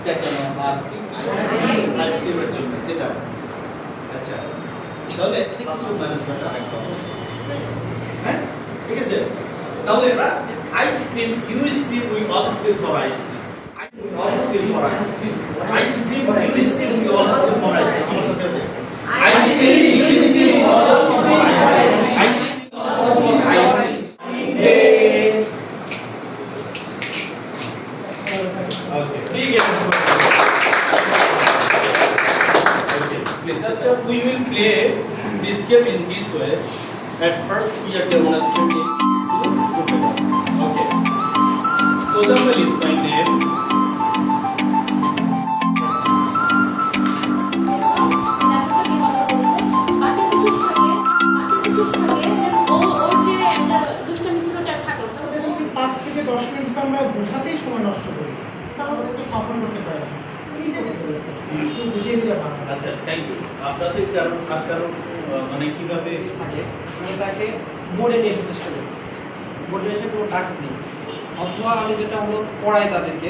পিৎজার জন্য আর আইসক্রিমের জন্য সেটা আচ্ছা তাহলে ক্লাসরুম ম্যানেজমেন্ট আরেকটা অংশ হ্যাঁ ঠিক আছে তাহলে এরা ice cream you scream we all scream for ice cream we all scream for ice cream ice cream you scream we all scream for ice cream আমার সাথে আছে ice cream you scream we all scream for ice cream ice cream for ice cream okay ठीक है okay just we will play this game in this way at first we are demonstrating okay Kodamal is my name আমরা বোঝাতেই সময় নষ্ট করি তাহলে একটু খাপন করতে পারি এই যে একটু বুঝিয়ে দিলে ভালো আচ্ছা থ্যাংক ইউ আপনাদের কারণ মানে কিভাবে থাকে আমরা তাকে মোড়ে নিয়ে এসে চেষ্টা করি মোড়ে এসে কোনো টাস্ক নেই অথবা আমি যেটা হলো পড়াই তাদেরকে